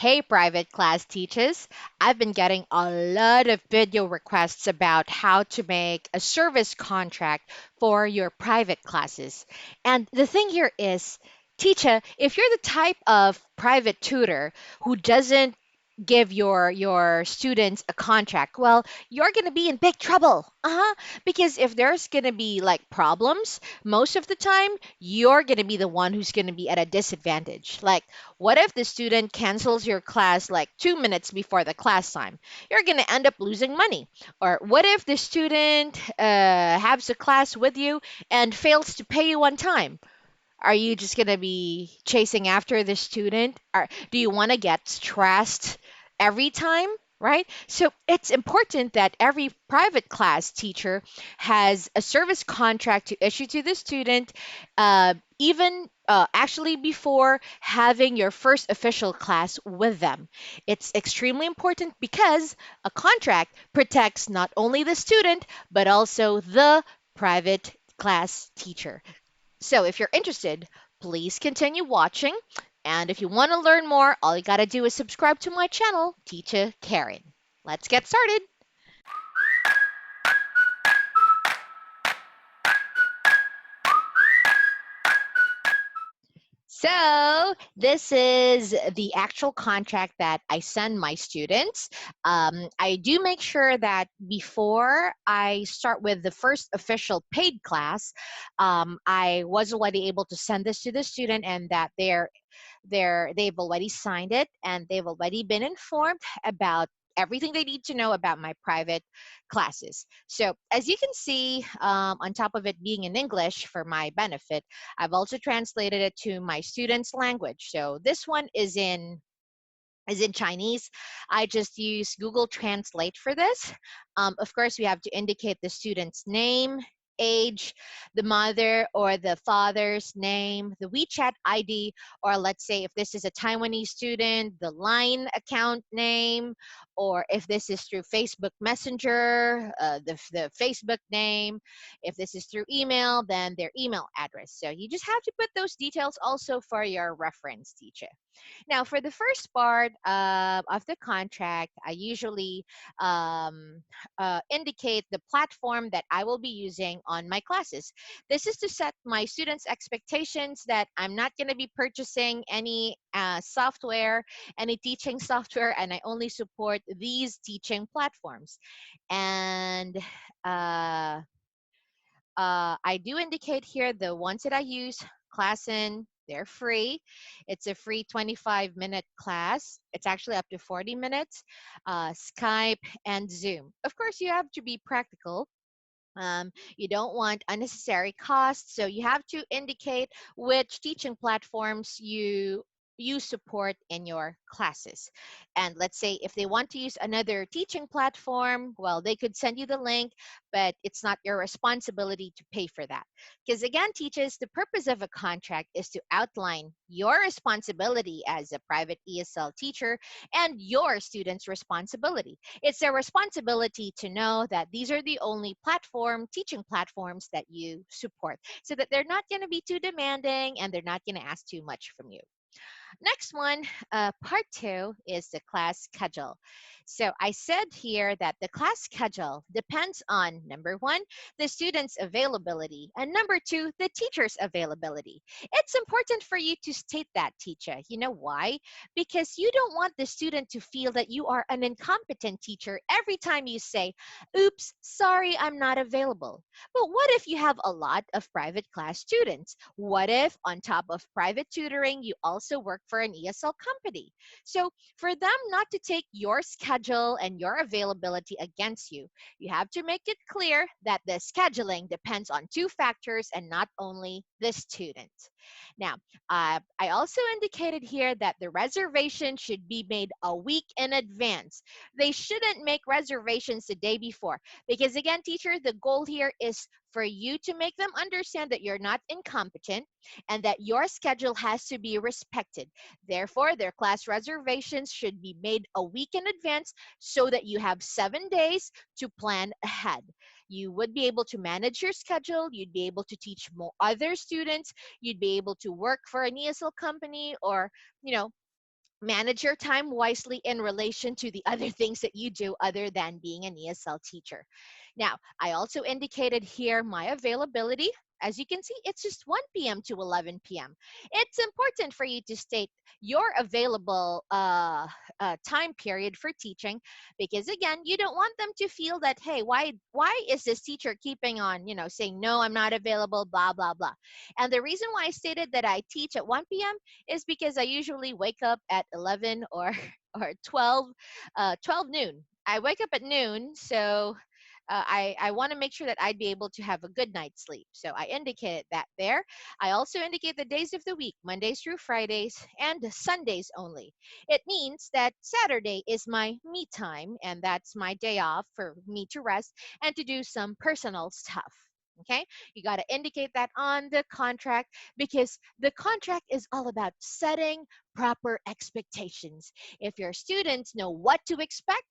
Hey, private class teachers. I've been getting a lot of video requests about how to make a service contract for your private classes. And the thing here is, Teacher, if you're the type of private tutor who doesn't give your students a contract, well, you're going to be in big trouble. Uh-huh. Because if there's going to be like problems, most of the time, you're going to be the one who's going to be at a disadvantage. Like, what if the student cancels your class like 2 minutes before the class time? You're going to end up losing money. Or what if the student has a class with you and fails to pay you on time? Are you just going to be chasing after the student? Or do you want to get stressed every time? Right? So it's important that every private class teacher has a service contract to issue to the student, even actually before having your first official class with them. It's extremely important because a contract protects not only the student, but also the private class teacher. So if you're interested, please continue watching. And if you want to learn more, all you got to do is subscribe to my channel, Teacha Karen. Let's get started. So, this is the actual contract that I send my students. I do make sure that before I start with the first official paid class, I was already able to send this to the student and that they've already signed it and they've already been informed about everything they need to know about my private classes. So as you can see, on top of it being in English for my benefit, I've also translated it to my students language. So this one is in Chinese. I just use Google Translate for this. Of course, we have to indicate the student's name, age, the mother or the father's name, the WeChat ID, or let's say if this is a Taiwanese student, the line account name, or if this is through Facebook Messenger, the Facebook name. If this is through email, then their email address. So you just have to put those details also for your reference, teacher. Now, for the first part of the contract, I usually indicate the platform that I will be using on my classes. This is to set my students' expectations that I'm not going to be purchasing any software, any teaching software, and I only support these teaching platforms. And uh, I do indicate here the ones that I use, Classin, they're free. It's a free 25-minute class. It's actually up to 40 minutes. Skype and Zoom. Of course, you have to be practical. You don't want unnecessary costs, so you have to indicate which teaching platforms you support in your classes. And let's say if they want to use another teaching platform, well, they could send you the link, but it's not your responsibility to pay for that. Because again, teachers, the purpose of a contract is to outline your responsibility as a private ESL teacher and your students' responsibility. It's their responsibility to know that these are the only teaching platforms that you support, so that they're not going to be too demanding and they're not going to ask too much from you. Next one, part two, is the class schedule. So I said here that the class schedule depends on number one, the student's availability, and number two, the teacher's availability. It's important for you to state that, teacher. You know why? Because you don't want the student to feel that you are an incompetent teacher every time you say, oops, sorry, I'm not available. But what if you have a lot of private class students? What if, on top of private tutoring, you also work for an ESL company? So, for them not to take your schedule and your availability against you, you have to make it clear that the scheduling depends on two factors and not only the student. Now, I also indicated here that the reservation should be made a week in advance. They shouldn't make reservations the day before because, again, teacher, the goal here is for you to make them understand that you're not incompetent and that your schedule has to be respected. Therefore, their class reservations should be made a week in advance so that you have 7 days to plan ahead. You would be able to manage your schedule, you'd be able to teach more other students, you'd be able to work for an ESL company or, you know, Manage your time wisely in relation to the other things that you do other than being an ESL teacher. Now, I also indicated here my availability. As you can see, it's just 1 p.m. to 11 p.m. It's important for you to state your available time period for teaching, because again, you don't want them to feel that, hey, why is this teacher keeping on, saying no, I'm not available, blah blah blah. And the reason why I stated that I teach at 1 p.m. is because I usually wake up at 11 or or 12 noon. I wake up at noon, so I want to make sure that I'd be able to have a good night's sleep. So I indicated that there. I also indicate the days of the week, Mondays through Fridays, and Sundays only. It means that Saturday is my me time, and that's my day off for me to rest and to do some personal stuff. Okay, you got to indicate that on the contract, because the contract is all about setting proper expectations. If your students know what to expect,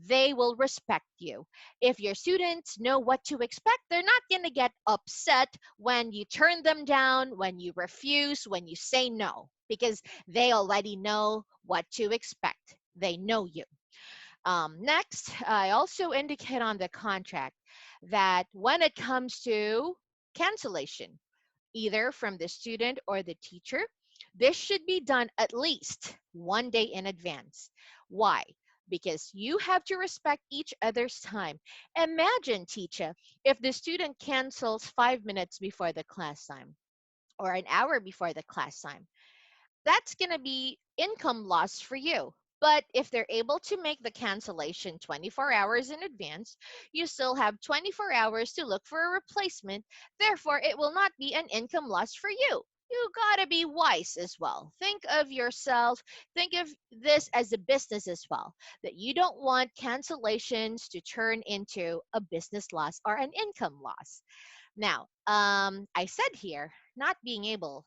they will respect you. If your students know what to expect, they're not going to get upset when you turn them down, when you refuse, when you say no, because they already know what to expect. They know you. Next, I also indicate on the contract that when it comes to cancellation, either from the student or the teacher, this should be done at least 1 day in advance. Why? Because you have to respect each other's time. Imagine, Teacha, if the student cancels 5 minutes before the class time or an hour before the class time, that's going to be income loss for you. But if they're able to make the cancellation 24 hours in advance, you still have 24 hours to look for a replacement. Therefore, it will not be an income loss for you. You got to be wise as well. Think of yourself, think of this as a business as well, that you don't want cancellations to turn into a business loss or an income loss. Now, I said here, not being able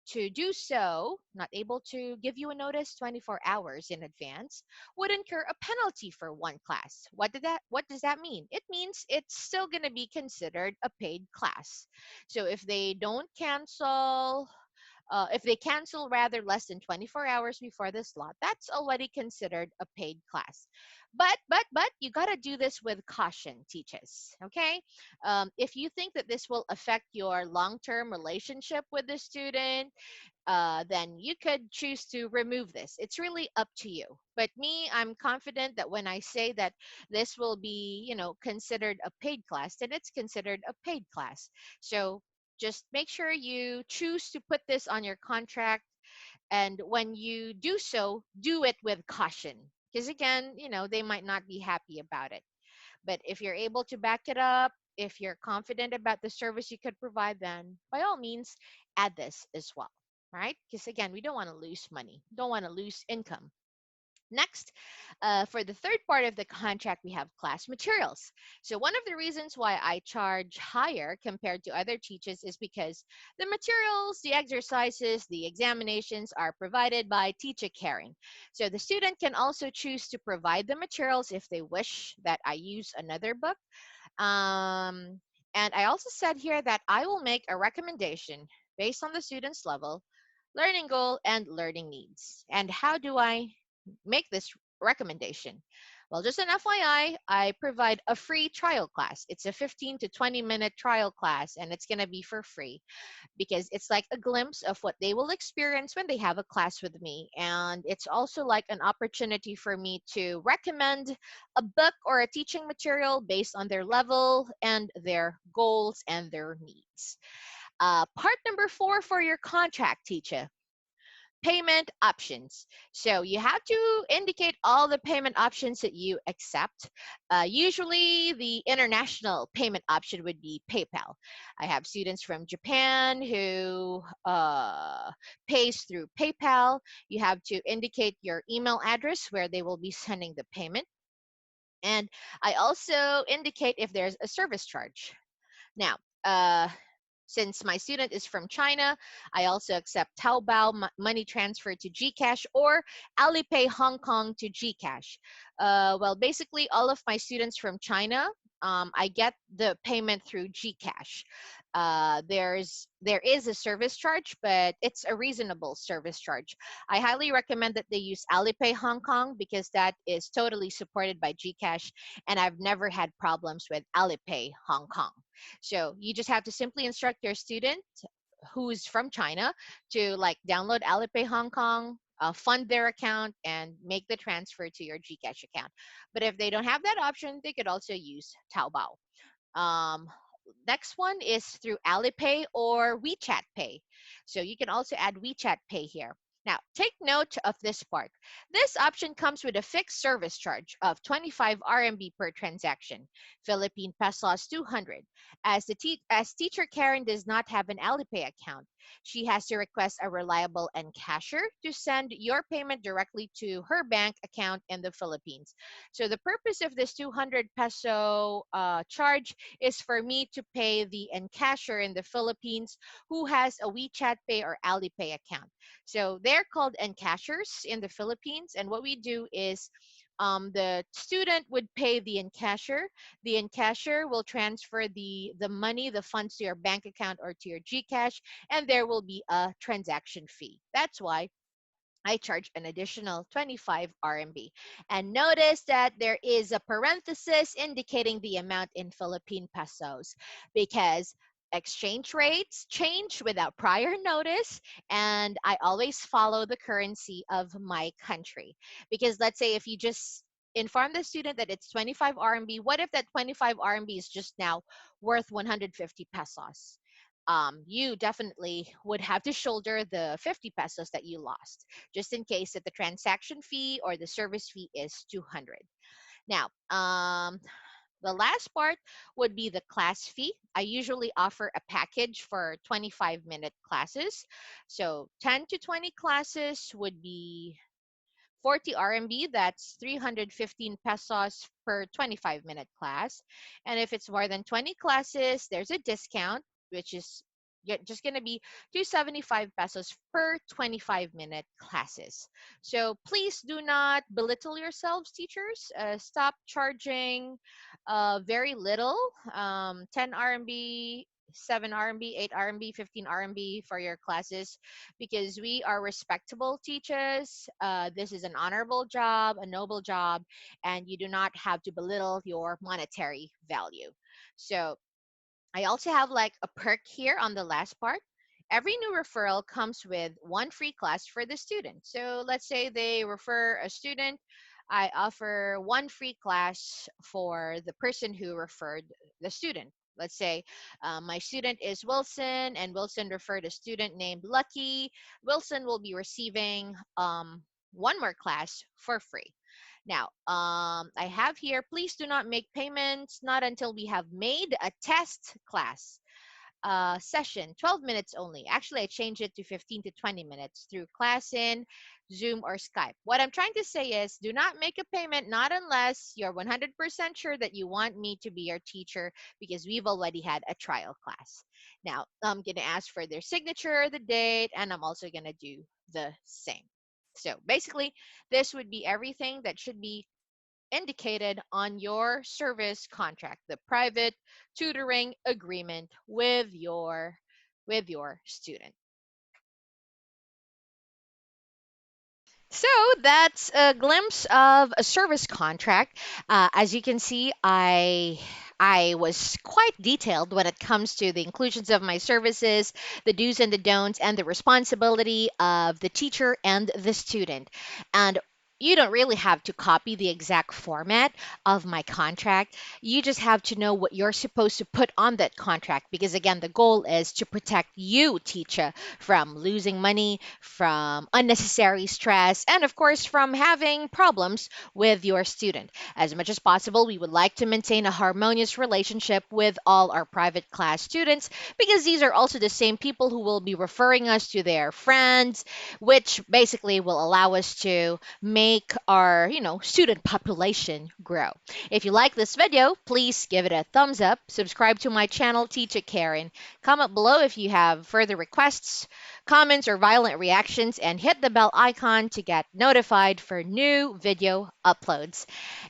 to do so, not able to give you a notice 24 hours in advance, would incur a penalty for one class. What does that mean? It means it's still going to be considered a paid class. So if they cancel rather less than 24 hours before the slot, that's already considered a paid class. But you got to do this with caution, teachers. Okay, if you think that this will affect your long-term relationship with the student, then you could choose to remove this. It's really up to you. But me, I'm confident that when I say that this will be, considered a paid class, then it's considered a paid class. So just make sure you choose to put this on your contract. And when you do so, do it with caution. Because again, they might not be happy about it. But if you're able to back it up, if you're confident about the service you could provide, then by all means, add this as well. Right? Because again, we don't want to lose money, don't want to lose income. Next, for the third part of the contract, we have class materials. So one of the reasons why I charge higher compared to other teachers is because the materials, the exercises, the examinations are provided by Teacher Caring. So the student can also choose to provide the materials if they wish that I use another book. And I also said here that I will make a recommendation based on the student's level, learning goal, and learning needs. And how do I make this recommendation? Well, just an FYI, I provide a free trial class. It's a 15 to 20-minute trial class, and it's going to be for free because it's like a glimpse of what they will experience when they have a class with me. And it's also like an opportunity for me to recommend a book or a teaching material based on their level and their goals and their needs. Part number 4 for your contract, Teacher: payment options. So you have to indicate all the payment options that you accept. Usually the international payment option would be PayPal. I have students from Japan who pays through PayPal. You have to indicate your email address where they will be sending the payment. And I also indicate if there's a service charge. Now, since my student is from China, I also accept Taobao money transfer to Gcash or Alipay Hong Kong to Gcash. Well, basically, all of my students from China, I get the payment through Gcash. there is a service charge, but it's a reasonable service charge. I highly recommend that they use Alipay Hong Kong because that is totally supported by Gcash, and I've never had problems with Alipay Hong Kong. So you just have to simply instruct your student who's from China to like download Alipay Hong Kong, fund their account, and make the transfer to your Gcash account. But if they don't have that option, they could also use Taobao. Um, Next one is through Alipay or WeChat Pay. So you can also add WeChat Pay here. Now, take note of this part. This option comes with a fixed service charge of 25 RMB per transaction, Philippine pesos 200. As teacher Karen does not have an Alipay account, she has to request a reliable cashier to send your payment directly to her bank account in the Philippines. So the purpose of this 200 peso charge is for me to pay the encasher in the Philippines who has a WeChat Pay or Alipay account. So they're called encashers in the Philippines. And what we do is the student would pay the encasher. The encasher will transfer the money, the funds to your bank account or to your GCash, and there will be a transaction fee. That's why I charge an additional 25 RMB. And notice that there is a parenthesis indicating the amount in Philippine pesos because exchange rates change without prior notice, and I always follow the currency of my country. Because let's say if you just inform the student that it's 25 RMB, what if that 25 RMB is just now worth 150 pesos? You definitely would have to shoulder the 50 pesos that you lost, just in case that the transaction fee or the service fee is 200. Now, the last part would be the class fee. I usually offer a package for 25-minute classes. So 10 to 20 classes would be 40 RMB, that's 315 pesos per 25-minute class. And if it's more than 20 classes, there's a discount, which is just going to be 275 pesos per 25-minute classes. So please do not belittle yourselves, teachers. Stop charging very little, 10 RMB, 7 RMB, 8 RMB, 15 RMB for your classes because we are respectable teachers. This is an honorable job, a noble job, and you do not have to belittle your monetary value. So I also have like a perk here on the last part. Every new referral comes with one free class for the student. So let's say they refer a student. I offer one free class for the person who referred the student. Let's say my student is Wilson, and Wilson referred a student named Lucky. Wilson will be receiving one more class for free. Now, I have here, please do not make payments, not until we have made a test class session, 12 minutes only. Actually, I changed it to 15 to 20 minutes through ClassIn, Zoom, or Skype. What I'm trying to say is do not make a payment, not unless you're 100% sure that you want me to be your teacher because we've already had a trial class. Now, I'm going to ask for their signature, the date, and I'm also going to do the same. So basically, this would be everything that should be indicated on your service contract, the private tutoring agreement with your student. So that's a glimpse of a service contract. As you can see, I was quite detailed when it comes to the inclusions of my services, the do's and the don'ts, and the responsibility of the teacher and the student. And you don't really have to copy the exact format of my contract. You just have to know what you're supposed to put on that contract because, again, the goal is to protect you, teacher, from losing money, from unnecessary stress, and of course, from having problems with your student. As much as possible, we would like to maintain a harmonious relationship with all our private class students because these are also the same people who will be referring us to their friends, which basically will allow us to make our, student population grow. If you like this video, please give it a thumbs up, subscribe to my channel, Teacha Karen. Comment below if you have further requests, comments, or violent reactions, and hit the bell icon to get notified for new video uploads.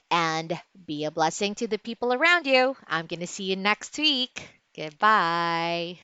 And be a blessing to the people around you. I'm going to see you next week. Goodbye.